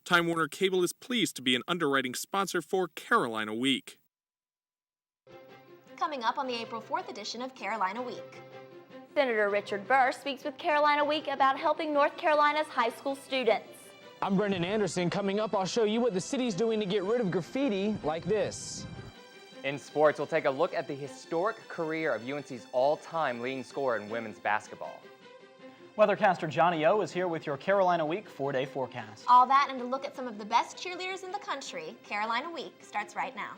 Time Warner Cable is pleased to be an underwriting sponsor for Carolina Week. Coming up on the April 4th edition of Carolina Week. Senator Richard Burr speaks with Carolina Week about helping North Carolina's high school students. I'm Brendan Anderson. Coming up, I'll show you what the city's doing to get rid of graffiti like this. In sports, we'll take a look at the historic career of UNC's all-time leading scorer in women's basketball. Weathercaster Johnny O is here with your Carolina Week 4-day forecast. All that and a look at some of the best cheerleaders in the country. Carolina Week starts right now.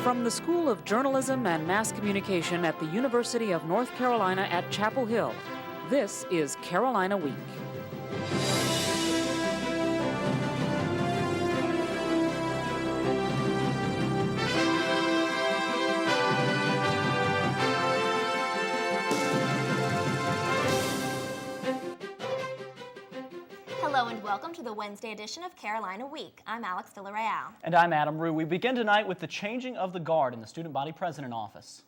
From the School of Journalism and Mass Communication at the University of North Carolina at Chapel Hill, this is Carolina Week. Hello and welcome to the Wednesday edition of Carolina Week. I'm Alex Villarreal. And I'm Adam Rue. We begin tonight with the changing of the guard in the Student Body President office.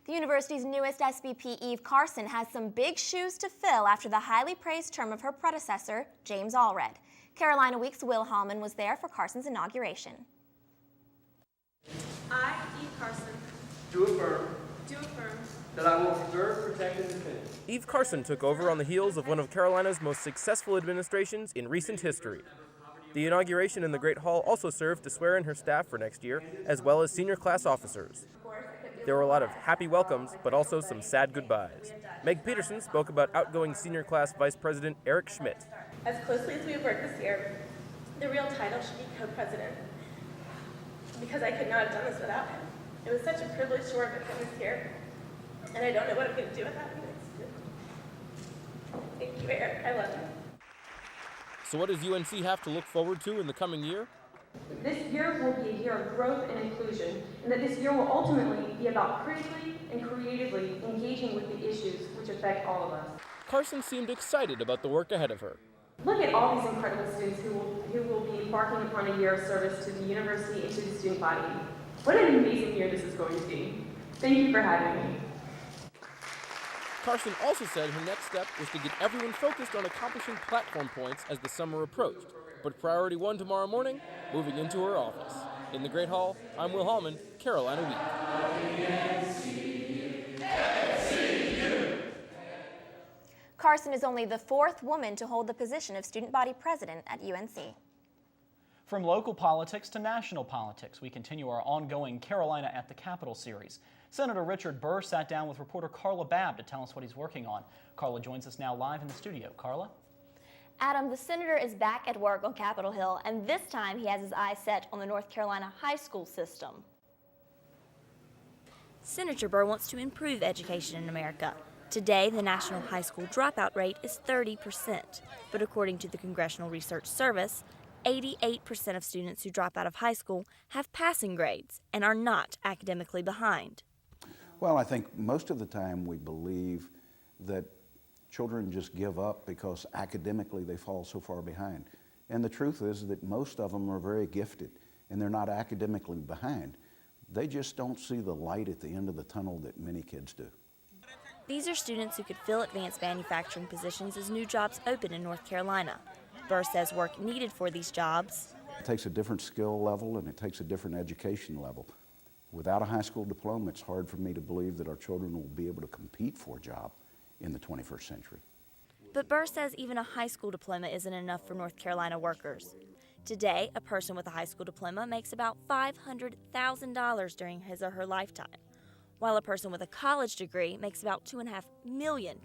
The university's newest SVP, Eve Carson, has some big shoes to fill after the highly praised term of her predecessor, James Allred. Carolina Week's Will Hallman was there for Carson's inauguration. I, Eve Carson, do affirm that I will preserve, protect, and defend. Eve Carson took over on the heels of one of Carolina's most successful administrations in recent history. The inauguration in the Great Hall also served to swear in her staff for next year, as well as senior class officers. There were a lot of happy welcomes, but also some sad goodbyes. Meg Peterson spoke about outgoing senior class Vice President Eric Schmidt. as closely as we have worked this year, the real title should be co-president, because I could not have done this without him. It was such a privilege to work with him this year, and I don't know what I'm going to do without him. Thank you, Eric. I love you. So what does UNC have to look forward to in the coming year? This year will be a year of growth and inclusion, and that this year will ultimately be about critically and creatively engaging with the issues which affect all of us. Carson seemed excited about the work ahead of her. Look at all these incredible students who will be embarking upon a year of service to the university and to the student body. What an amazing year this is going to be. Thank you for having me. Carson also said her next step was to get everyone focused on accomplishing platform points as the summer approached. But priority one tomorrow morning, moving into her office. In the Great Hall, I'm Will Hallman, Carolina Week. Carson is only the fourth woman to hold the position of student body president at UNC. From local politics to national politics, we continue our ongoing Carolina at the Capitol series. Senator Richard Burr sat down with reporter Carla Babb to tell us what he's working on. Carla joins us now live in the studio. Carla? Adam, the senator is back at work on Capitol Hill, and this time he has his eyes set on the North Carolina high school system. Senator Burr wants to improve education in America. Today, the national high school dropout rate is 30%, but according to the Congressional Research Service, 88% of students who drop out of high school have passing grades and are not academically behind. Well, I think most of the time we believe that children just give up because academically they fall so far behind. And the truth is that most of them are very gifted and they're not academically behind. They just don't see the light at the end of the tunnel that many kids do. These are students who could fill advanced manufacturing positions as new jobs open in North Carolina. Burr says work needed for these jobs. It takes a different skill level and it takes a different education level. Without a high school diploma, it's hard for me to believe that our children will be able to compete for a job in the 21st century. But Burr says even a high school diploma isn't enough for North Carolina workers. Today, a person with a high school diploma makes about $500,000 during his or her lifetime, while a person with a college degree makes about $2.5 million.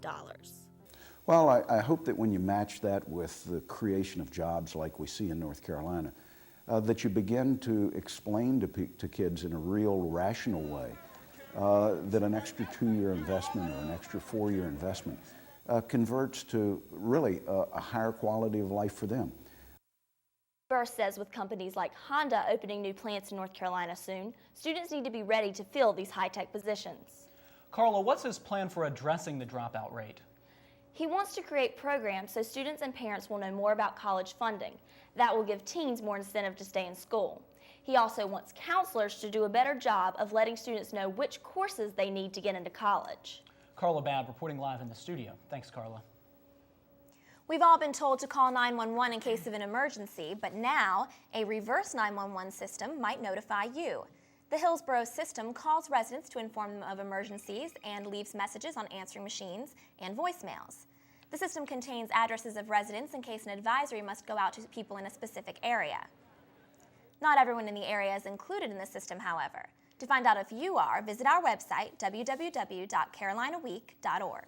Well, I hope that when you match that with the creation of jobs like we see in North Carolina, that you begin to explain to kids in a real rational way that an extra 2-year investment or an extra 4-year investment converts to really a higher quality of life for them. Burr says with companies like Honda opening new plants in North Carolina soon, students need to be ready to fill these high-tech positions. Carla, what's his plan for addressing the dropout rate? He wants to create programs so students and parents will know more about college funding. That will give teens more incentive to stay in school. He also wants counselors to do a better job of letting students know which courses they need to get into college. Carla Babb reporting live in the studio. Thanks, Carla. We've all been told to call 911 in case of an emergency, but now a reverse 911 system might notify you. The Hillsborough system calls residents to inform them of emergencies and leaves messages on answering machines and voicemails. The system contains addresses of residents in case an advisory must go out to people in a specific area. Not everyone in the area is included in the system, however. To find out if you are, visit our website, www.carolinaweek.org.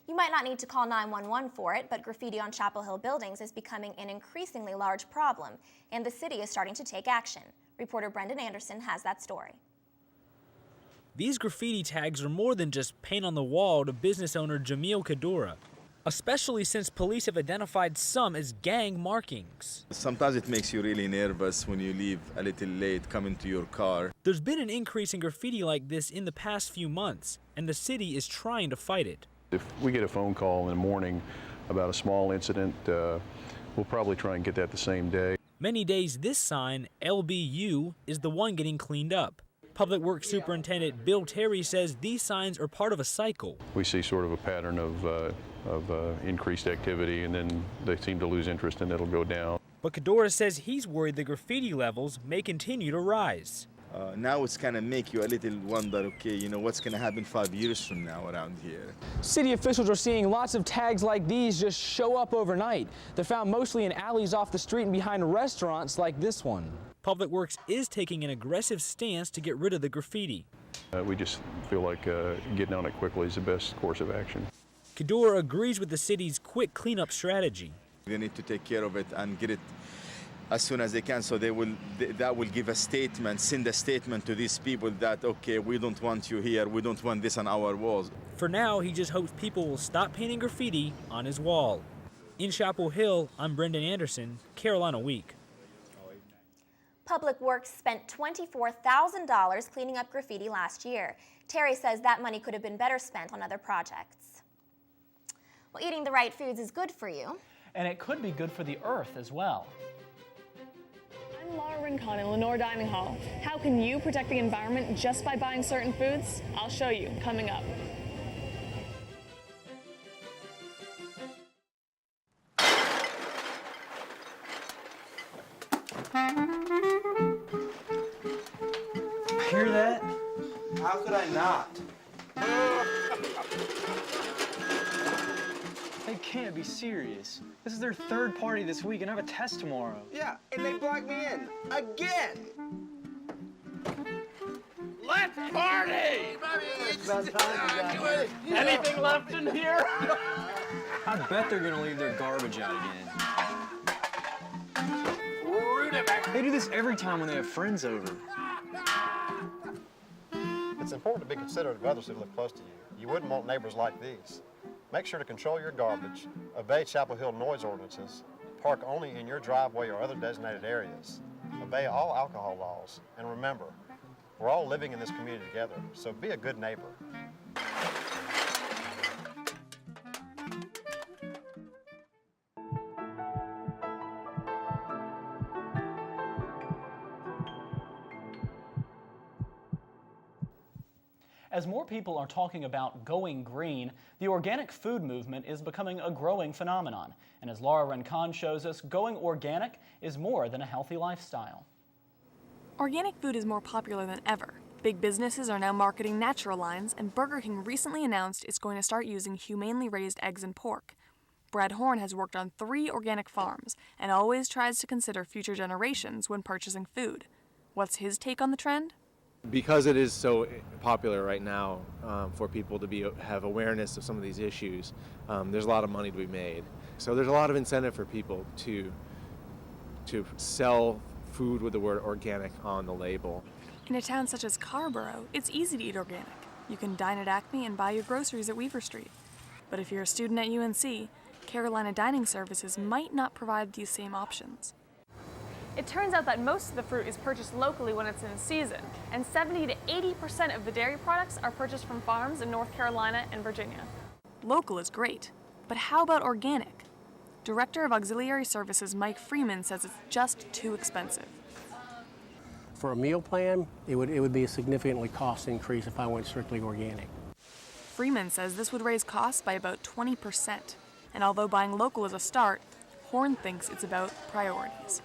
You might not need to call 911 for it, but graffiti on Chapel Hill buildings is becoming an increasingly large problem, and the city is starting to take action. Reporter Brendan Anderson has that story. These graffiti tags are more than just paint on the wall to business owner Jamil Kadura, especially since police have identified some as gang markings. Sometimes it makes you really nervous when you leave a little late coming to your car. There's been an increase in graffiti like this in the past few months, and the city is trying to fight it. If we get a phone call in the morning about a small incident, we'll probably try and get that the same day. Many days this sign, LBU, is the one getting cleaned up. Public Works Superintendent Bill Terry says these signs are part of a cycle. We see sort of a pattern of increased activity, and then they seem to lose interest and it'll go down. But Kadura says he's worried the graffiti levels may continue to rise. Now it's kind of make you a little wonder, okay, you know, what's going to happen 5 years from now around here. City officials are seeing lots of tags like these just show up overnight. They're found mostly in alleys off the street and behind restaurants like this one. Public Works is taking an aggressive stance to get rid of the graffiti. We just feel like getting on it quickly is the best course of action. Kadura agrees with the city's quick cleanup strategy. They need to take care of it and get it as soon as they can, so that will give a statement, send a statement to these people that, okay, we don't want you here, we don't want this on our walls. For now, he just hopes people will stop painting graffiti on his wall. In Chapel Hill, I'm Brendan Anderson, Carolina Week. Public Works spent $24,000 cleaning up graffiti last year. Terry says that money could have been better spent on other projects. Well, eating the right foods is good for you. And it could be good for the earth as well. I'm Laura Rincon in Lenore Dining Hall. How can you protect the environment just by buying certain foods? I'll show you coming up. Hear that? How could I not? They can't be serious. This is their third party this week, and I have a test tomorrow. Yeah, and they blocked me in again. Let's party! Anything left in here? I bet they're gonna leave their garbage out again. They do this every time when they have friends over. It's important to be considerate of others who live close to you. You wouldn't want neighbors like these. Make sure to control your garbage, obey Chapel Hill noise ordinances, park only in your driveway or other designated areas, obey all alcohol laws, and remember, we're all living in this community together, so be a good neighbor. As more people are talking about going green, the organic food movement is becoming a growing phenomenon. And as Laura Rincon shows us, going organic is more than a healthy lifestyle. Organic food is more popular than ever. Big businesses are now marketing natural lines, and Burger King recently announced it's going to start using humanely raised eggs and pork. Brad Horn has worked on 3 organic farms and always tries to consider future generations when purchasing food. What's his take on the trend? Because it is so popular right now for people to have awareness of some of these issues, there's a lot of money to be made. So there's a lot of incentive for people to sell food with the word organic on the label. In a town such as Carrboro, it's easy to eat organic. You can dine at Acme and buy your groceries at Weaver Street. But if you're a student at UNC, Carolina Dining Services might not provide these same options. It turns out that most of the fruit is purchased locally when it's in season, and 70 to 80% of the dairy products are purchased from farms in North Carolina and Virginia. Local is great, but how about organic? Director of Auxiliary Services Mike Freeman says it's just too expensive. For a meal plan, it would be a significantly cost increase if I went strictly organic. Freeman says this would raise costs by about 20%. And although buying local is a start, Horn thinks it's about priorities.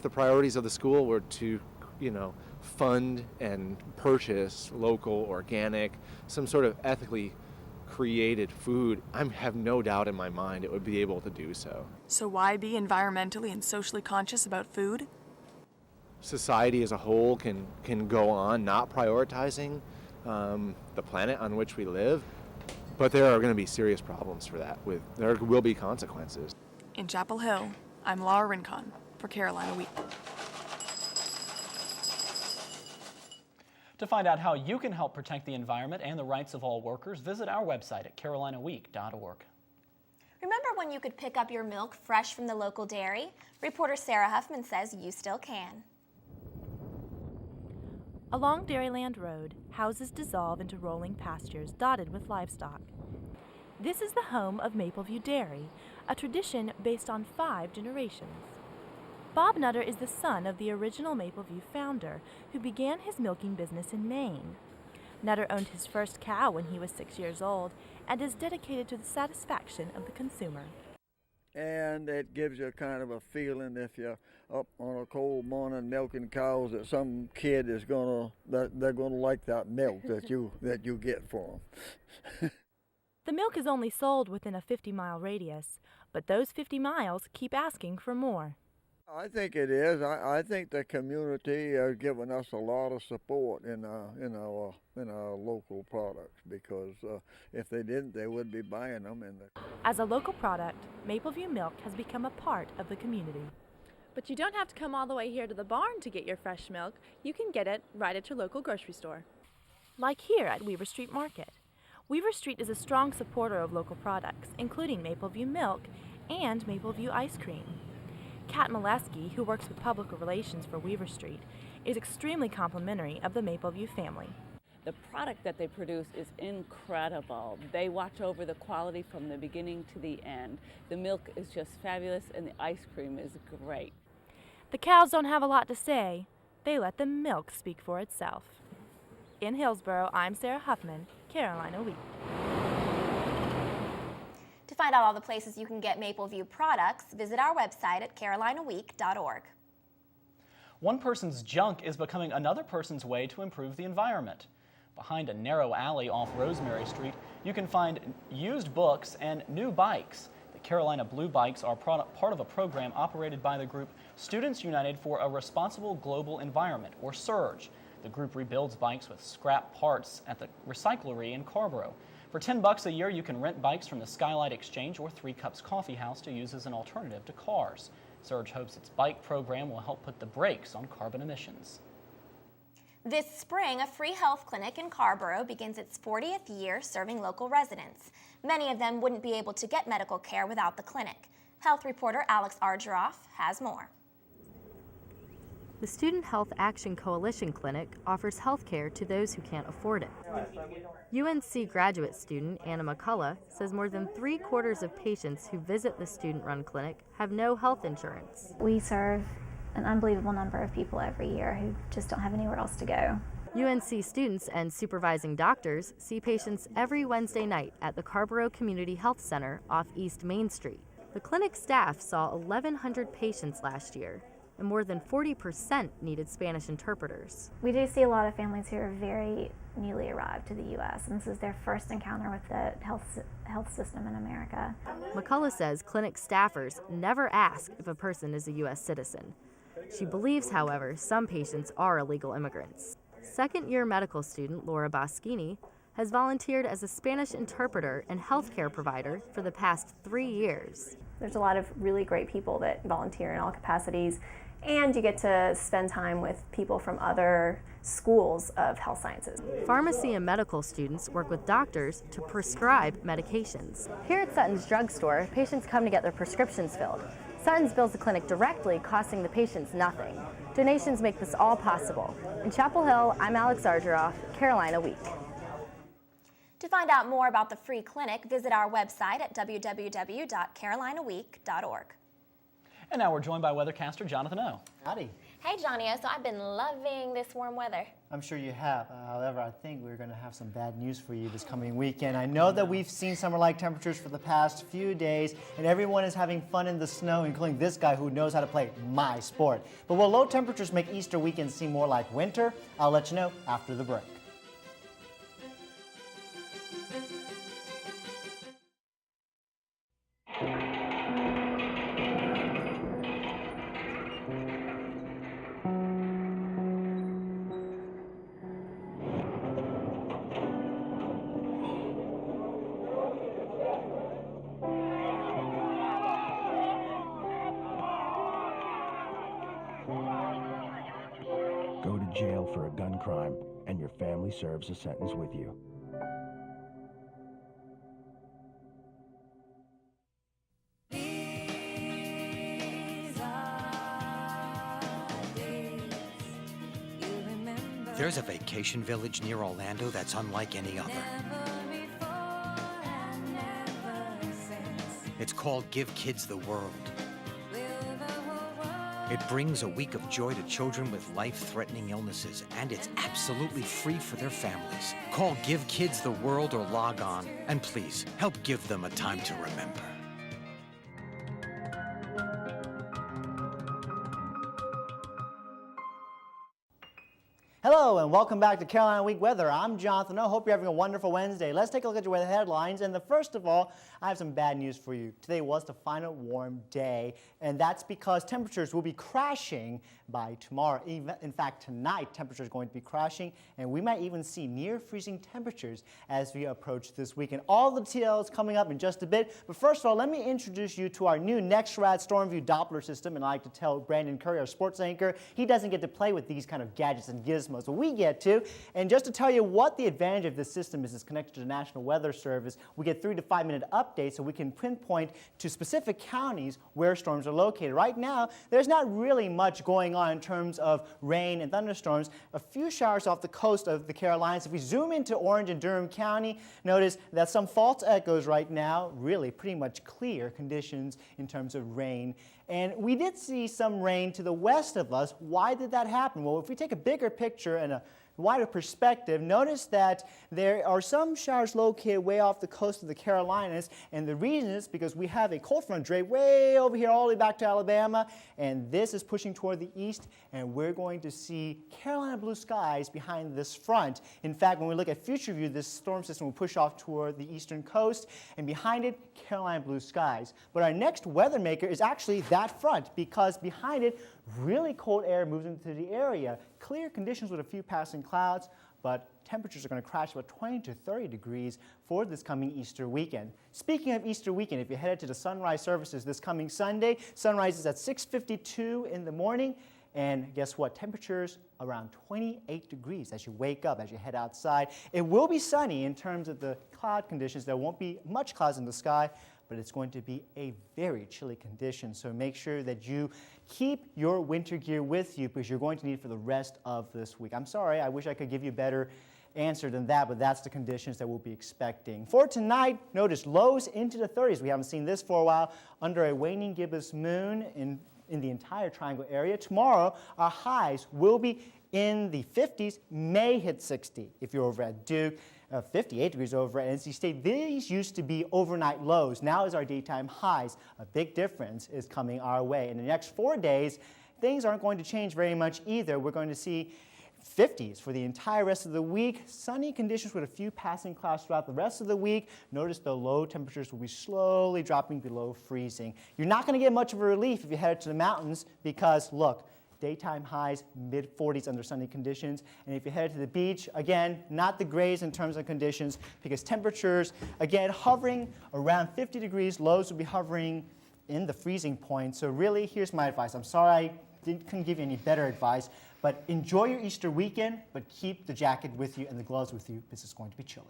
The priorities of the school were to, fund and purchase local, organic, some sort of ethically created food. I have no doubt in my mind it would be able to do so. So why be environmentally and socially conscious about food? Society as a whole can go on not prioritizing the planet on which we live, but there are going to be serious problems for that. There will be consequences. In Chapel Hill, I'm Laura Rincon for Carolina Week. To find out how you can help protect the environment and the rights of all workers, visit our website at carolinaweek.org. Remember when you could pick up your milk fresh from the local dairy? Reporter Sarah Huffman says you still can. Along Dairyland Road, houses dissolve into rolling pastures dotted with livestock. This is the home of Mapleview Dairy, a tradition based on 5 generations. Bob Nutter is the son of the original Mapleview founder, who began his milking business in Maine. Nutter owned his first cow when he was 6 years old and is dedicated to the satisfaction of the consumer. And it gives you kind of a feeling if you're up on a cold morning milking cows that some kid is they're gonna like that milk that you get for them. The milk is only sold within a 50-mile radius, but those 50 miles keep asking for more. I think it is. I think the community are giving us a lot of support in our local products, because if they didn't, they would be buying them. As a local product, Mapleview milk has become a part of the community. But you don't have to come all the way here to the barn to get your fresh milk. You can get it right at your local grocery store. Like here at Weaver Street Market. Weaver Street is a strong supporter of local products, including Mapleview milk and Mapleview ice cream. Kat Molesky, who works with public relations for Weaver Street, is extremely complimentary of the Mapleview family. The product that they produce is incredible. They watch over the quality from the beginning to the end. The milk is just fabulous and the ice cream is great. The cows don't have a lot to say. They let the milk speak for itself. In Hillsboro, I'm Sarah Huffman, Carolina Week. To find out all the places you can get Mapleview products, visit our website at carolinaweek.org. One person's junk is becoming another person's way to improve the environment. Behind a narrow alley off Rosemary Street, you can find used books and new bikes. The Carolina Blue Bikes are part of a program operated by the group Students United for a Responsible Global Environment, or SURGE. The group rebuilds bikes with scrap parts at the recyclery in Carborough. For $10 a year, you can rent bikes from the Skylight Exchange or 3 Cups Coffee House to use as an alternative to cars. Surge hopes its bike program will help put the brakes on carbon emissions. This spring, a free health clinic in Carborough begins its 40th year serving local residents. Many of them wouldn't be able to get medical care without the clinic. Health reporter Alex Argeroff has more. The Student Health Action Coalition Clinic offers health care to those who can't afford it. UNC graduate student Anna McCullough says more than 3/4 of patients who visit the student-run clinic have no health insurance. We serve an unbelievable number of people every year who just don't have anywhere else to go. UNC students and supervising doctors see patients every Wednesday night at the Carborough Community Health Center off East Main Street. The clinic staff saw 1,100 patients last year, and more than 40% needed Spanish interpreters. We do see a lot of families who are very newly arrived to the U.S., and this is their first encounter with the health system in America. McCullough says clinic staffers never ask if a person is a U.S. citizen. She believes, however, some patients are illegal immigrants. Second-year medical student Laura Boschini has volunteered as a Spanish interpreter and healthcare provider for the past 3 years. There's a lot of really great people that volunteer in all capacities, and you get to spend time with people from other schools of health sciences. Pharmacy and medical students work with doctors to prescribe medications. Here at Sutton's drugstore, patients come to get their prescriptions filled. Sutton's bills the clinic directly, costing the patients nothing. Donations make this all possible. In Chapel Hill, I'm Alex Argeroff, Carolina Week. To find out more about the free clinic, visit our website at www.carolinaweek.org. And now we're joined by weathercaster Jonathan O. Howdy. Hey, Johnny, so I've been loving this warm weather. I'm sure you have. However, I think we're going to have some bad news for you this coming weekend. I know that we've seen summer-like temperatures for the past few days, and everyone is having fun in the snow, including this guy who knows how to play my sport. But will low temperatures make Easter weekend seem more like winter? I'll let you know after the break. Go to jail for a gun crime, and your family serves a sentence with you. There's a vacation village near Orlando that's unlike any other. It's called Give Kids the World. It brings a week of joy to children with life-threatening illnesses, and it's absolutely free for their families. Call Give Kids the World or log on, and please, help give them a time to remember. Hello and welcome back to Carolina Week Weather. I'm Jonathan O. Hope you're having a wonderful Wednesday. Let's take a look at your weather headlines. And first of all, I have some bad news for you. Today was the final warm day, and that's because temperatures will be crashing by tomorrow. In fact, tonight, temperatures are going to be crashing, and we might even see near freezing temperatures as we approach this weekend. All the details coming up in just a bit. But first of all, let me introduce you to our new NexRad StormView Doppler system. And I like to tell Brandon Curry, our sports anchor, he doesn't get to play with these kind of gadgets and gizmos, but we get to. And just to tell you what the advantage of this system is, it's connected to the National Weather Service. We get 3 to 5 minute updates so we can pinpoint to specific counties where storms are located. Right now, there's not really much going on in terms of rain and thunderstorms. A few showers off the coast of the Carolinas. If we zoom into Orange and Durham County, notice that some false echoes right now, really pretty much clear conditions in terms of rain. And we did see some rain to the west of us. Why did that happen? Well, if we take a bigger picture and a wider perspective, notice that there are some showers located way off the coast of the Carolinas, and the reason is because we have a cold front draped way over here all the way back to Alabama, and this is pushing toward the east, and we're going to see Carolina blue skies behind this front. In fact, when we look at future view, this storm system will push off toward the eastern coast, and behind it, Carolina blue skies. But our next weather maker is actually that front, because behind it, really cold air moves into the area. Clear conditions with a few passing clouds, but temperatures are going to crash about 20 to 30 degrees for this coming Easter weekend. Speaking of Easter weekend, if you're headed to the sunrise services this coming Sunday, sunrise is at 6:52 in the morning, and guess what? Temperatures around 28 degrees as you wake up, as you head outside. It will be sunny in terms of the cloud conditions. There won't be much clouds in the sky, but it's going to be a very chilly condition. So make sure that you keep your winter gear with you because you're going to need it for the rest of this week. I'm sorry, I wish I could give you a better answer than that, but that's the conditions that we'll be expecting. For tonight, notice lows into the 30s. We haven't seen this for a while under a waning gibbous moon in the entire triangle area. Tomorrow, our highs will be in the 50s, may hit 60 if you're over at Duke. 58 degrees over at NC State. These used to be overnight lows. Now is our daytime highs. A big difference is coming our way. In the next 4 days, things aren't going to change very much either. We're going to see 50s for the entire rest of the week. Sunny conditions with a few passing clouds throughout the rest of the week. Notice the low temperatures will be slowly dropping below freezing. You're not going to get much of a relief if you head to the mountains because, look, daytime highs, mid-40s under sunny conditions. And if you head to the beach, again, not the grays in terms of conditions because temperatures, again, hovering around 50 degrees. Lows will be hovering in the freezing point. So really, here's my advice. I'm sorry I couldn't give you any better advice, but enjoy your Easter weekend, but keep the jacket with you and the gloves with you because it's going to be chilly.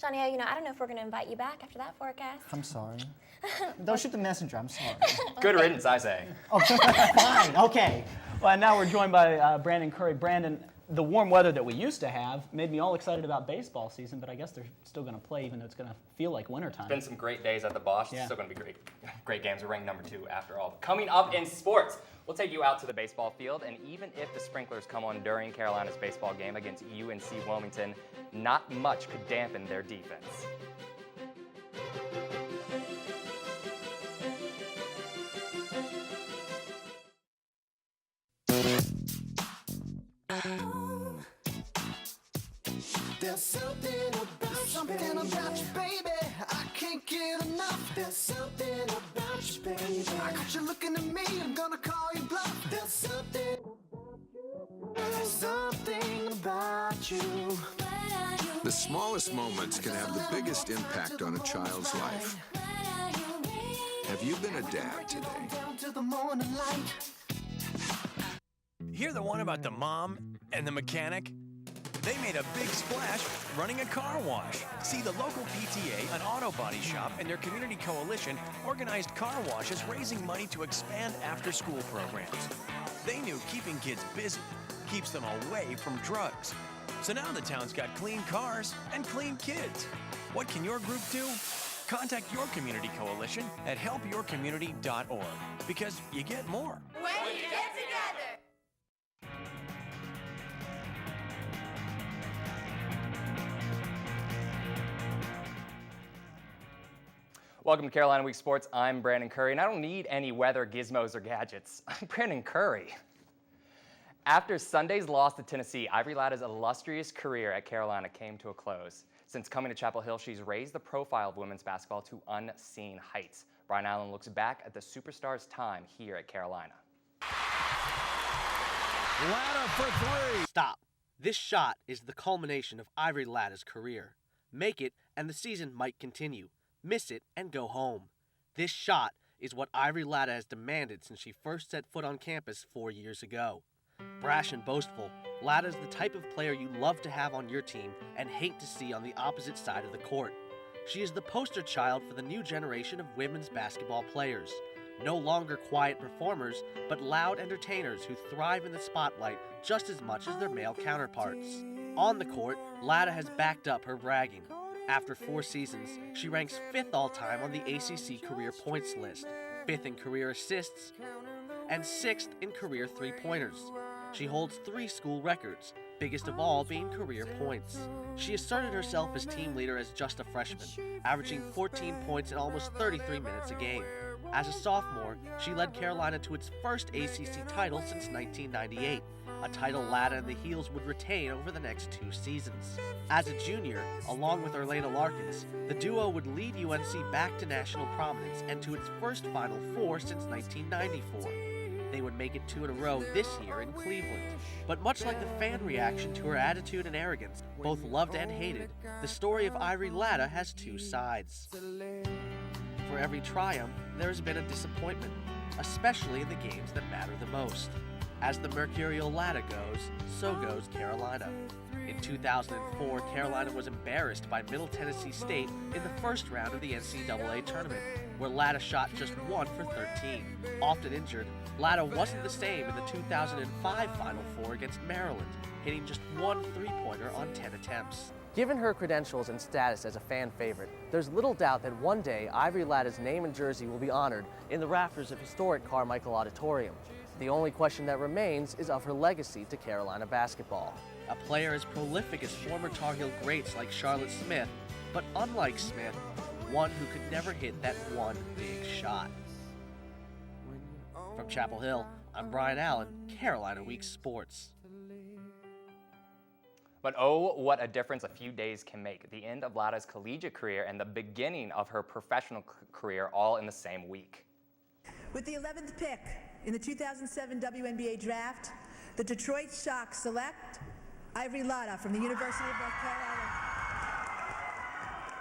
Johnny, I don't know if we're going to invite you back after that forecast. I'm sorry. Don't shoot the messenger, I'm sorry. Good riddance, I say. Oh, fine, okay. Well, and now we're joined by Brandon Curry. Brandon, the warm weather that we used to have made me all excited about baseball season, but I guess they're still going to play even though it's going to feel like wintertime. It's been some great days at the Bosch. Yeah. It's still going to be great. Great games. We're ranked number 2 after all. Coming up in sports, we'll take you out to the baseball field, and even if the sprinklers come on during Carolina's baseball game against UNC Wilmington, not much could dampen their defense. There's something about you, baby. I can't get enough. There's something about you, baby. I got you looking at me. I'm gonna call you bluff. There's something about you. The smallest moments can have the biggest impact on a child's life. Have you been a dad today? Hear the one about the mom and the mechanic? They made a big splash running a car wash. See, the local PTA, an auto body shop, and their community coalition organized car washes, raising money to expand after-school programs. They knew keeping kids busy keeps them away from drugs. So now the town's got clean cars and clean kids. What can your group do? Contact your community coalition at helpyourcommunity.org, because you get more when you get together. Welcome to Carolina Week Sports. I'm Brandon Curry, and I don't need any weather gizmos or gadgets. I'm Brandon Curry. After Sunday's loss to Tennessee, Ivory Latta's illustrious career at Carolina came to a close. Since coming to Chapel Hill, she's raised the profile of women's basketball to unseen heights. Brian Allen looks back at the superstar's time here at Carolina. Latta for three. Stop. This shot is the culmination of Ivory Latta's career. Make it, and the season might continue. Miss it, and go home. This shot is what Ivory Latta has demanded since she first set foot on campus 4 years ago. Brash and boastful, Latta is the type of player you love to have on your team and hate to see on the opposite side of the court. She is the poster child for the new generation of women's basketball players. No longer quiet performers, but loud entertainers who thrive in the spotlight just as much as their male counterparts. On the court, Latta has backed up her bragging. After 4 seasons, she ranks 5th all-time on the ACC career points list, 5th in career assists, and 6th in career three-pointers. She holds 3 school records, biggest of all being career points. She asserted herself as team leader as just a freshman, averaging 14 points in almost 33 minutes a game. As a sophomore, she led Carolina to its first ACC title since 1998, a title Latta and the Heels would retain over the next 2 seasons. As a junior, along with Orlana Larkins, the duo would lead UNC back to national prominence and to its first Final Four since 1994. They would make it 2 in a row this year in Cleveland. But much like the fan reaction to her attitude and arrogance, both loved and hated, the story of Ivory Latta has 2 sides. For every triumph, there has been a disappointment, especially in the games that matter the most. As the mercurial Latta goes, so goes Carolina. In 2004, Carolina was embarrassed by Middle Tennessee State in the first round of the NCAA tournament, where Latta shot just 1 for 13. Often injured, Latta wasn't the same in the 2005 Final Four against Maryland, hitting just 1 three-pointer on 10 attempts. Given her credentials and status as a fan favorite, there's little doubt that one day Ivory Latta's name and jersey will be honored in the rafters of historic Carmichael Auditorium. The only question that remains is of her legacy to Carolina basketball. A player as prolific as former Tar Heel greats like Charlotte Smith, but unlike Smith, one who could never hit that one big shot. From Chapel Hill, I'm Brian Allen, Carolina Week Sports. But oh, what a difference a few days can make. The end of Latta's collegiate career and the beginning of her professional career all in the same week. With the 11th pick in the 2007 WNBA draft, the Detroit Shock select Ivory Latta from the University of North Carolina.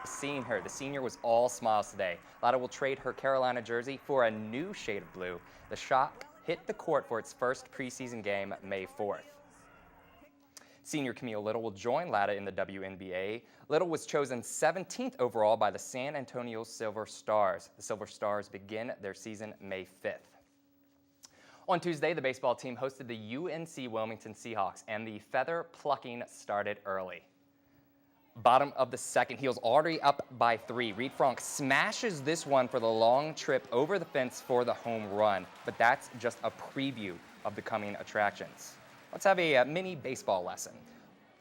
Seeing her, the senior was all smiles today. Latta will trade her Carolina jersey for a new shade of blue. The Shock hit the court for its first preseason game May 4th. Senior Camille Little will join Latta in the WNBA. Little was chosen 17th overall by the San Antonio Silver Stars. The Silver Stars begin their season May 5th. On Tuesday, the baseball team hosted the UNC Wilmington Seahawks, and the feather plucking started early. Bottom of the second, Heels already up by 3. Reed Franck smashes this one for the long trip over the fence for the home run, but that's just a preview of the coming attractions. Let's have a mini baseball lesson.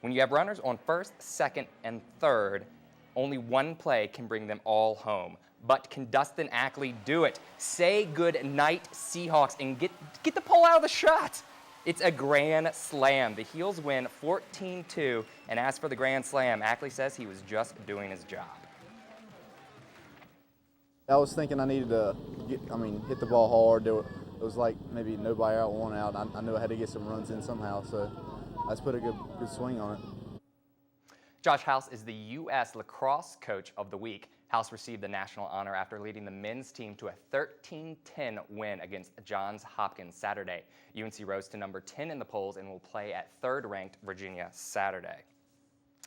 When you have runners on first, second, and third, only one play can bring them all home. But can Dustin Ackley do it? Say good night, Seahawks, and get the pole out of the shot. It's a grand slam. The Heels win 14-2, and as for the grand slam, Ackley says he was just doing his job. I was thinking I needed to hit the ball hard. It was like maybe nobody out, one out. I knew I had to get some runs in somehow, so I just put a good swing on it. Josh House is the U.S. Lacrosse Coach of the Week. House received the national honor after leading the men's team to a 13-10 win against Johns Hopkins Saturday. UNC rose to number 10 in the polls and will play at third-ranked Virginia Saturday.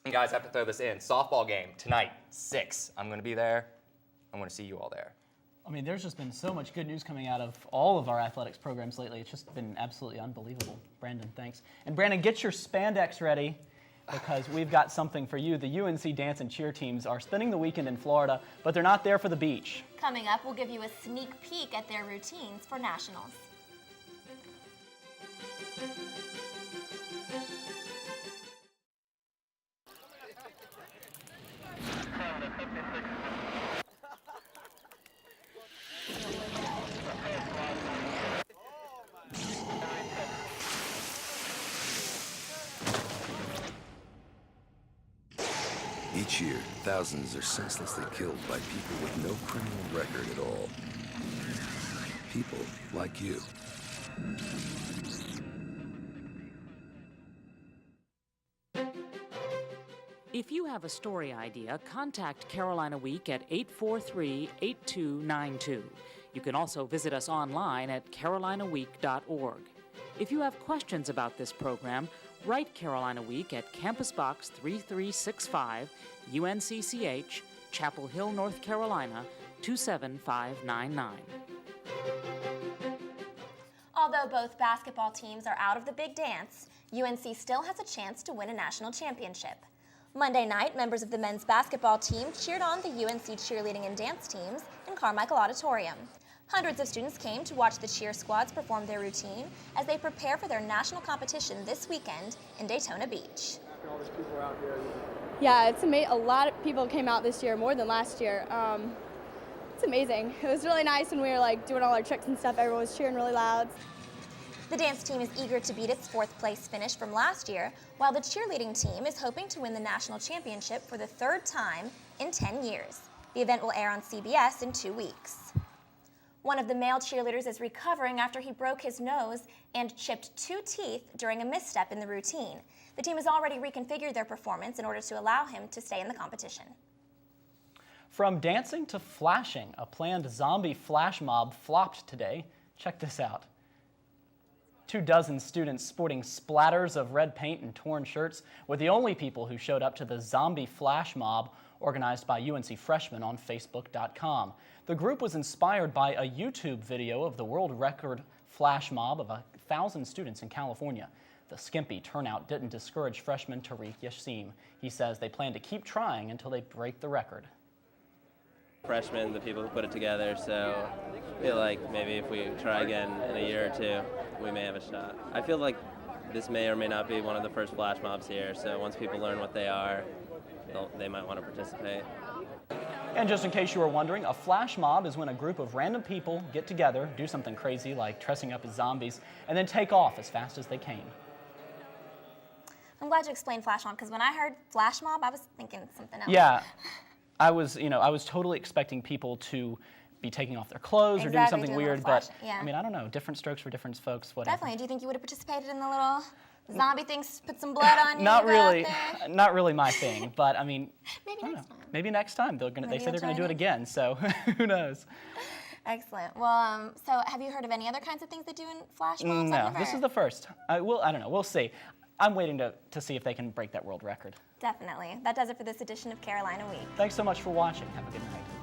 And guys, I have to throw this in. Softball game tonight, 6. I'm going to be there. I'm going to see you all there. I mean, there's just been so much good news coming out of all of our athletics programs lately. It's just been absolutely unbelievable. Brandon, thanks. And Brandon, get your spandex ready, because we've got something for you. The UNC dance and cheer teams are spending the weekend in Florida, but they're not there for the beach. Coming up, we'll give you a sneak peek at their routines for nationals. Each year, thousands are senselessly killed by people with no criminal record at all. People like you. If you have a story idea, contact Carolina Week at 843-8292. You can also visit us online at carolinaweek.org. If you have questions about this program, write Carolina Week at Campus Box 3365, UNCCH, Chapel Hill, North Carolina, 27599. Although both basketball teams are out of the big dance, UNC still has a chance to win a national championship. Monday night, members of the men's basketball team cheered on the UNC cheerleading and dance teams in Carmichael Auditorium. Hundreds of students came to watch the cheer squads perform their routine as they prepare for their national competition this weekend in Daytona Beach. Yeah, it's amazing. A lot of people came out this year, more than last year. It's amazing. It was really nice when we were doing all our tricks and stuff. Everyone was cheering really loud. The dance team is eager to beat its 4th place finish from last year, while the cheerleading team is hoping to win the national championship for the 3rd time in 10 years. The event will air on CBS in 2 weeks. One of the male cheerleaders is recovering after he broke his nose and chipped 2 teeth during a misstep in the routine. The team has already reconfigured their performance in order to allow him to stay in the competition. From dancing to flashing, a planned zombie flash mob flopped today. Check this out. 24 students sporting splatters of red paint and torn shirts were the only people who showed up to the zombie flash mob organized by UNC freshmen on Facebook.com. The group was inspired by a YouTube video of the world record flash mob of 1,000 students in California. The skimpy turnout didn't discourage freshman Tariq Yassim. He says they plan to keep trying until they break the record. Freshmen, the people who put it together, so I feel like maybe if we try again in a year or 2, we may have a shot. I feel like this may or may not be one of the first flash mobs here, so once people learn what they are, they might want to participate. And just in case you were wondering, a flash mob is when a group of random people get together, do something crazy like dressing up as zombies, and then take off as fast as they came. I'm glad you explained flash mob, because when I heard flash mob, I was thinking something else. Yeah, I was totally expecting people to be taking off their clothes or doing something weird, but yeah. I mean, I don't know, different strokes for different folks, whatever. Definitely. Do you think you would have participated in the little zombie things, put some blood on you? Not really my thing, but I mean, maybe next time. They say they're going to do it again, so who knows? Excellent. Well, so have you heard of any other kinds of things they do in flash mobs? No, this is the first. I don't know, we'll see. I'm waiting to see if they can break that world record. Definitely. That does it for this edition of Carolina Week. Thanks so much for watching. Have a good night.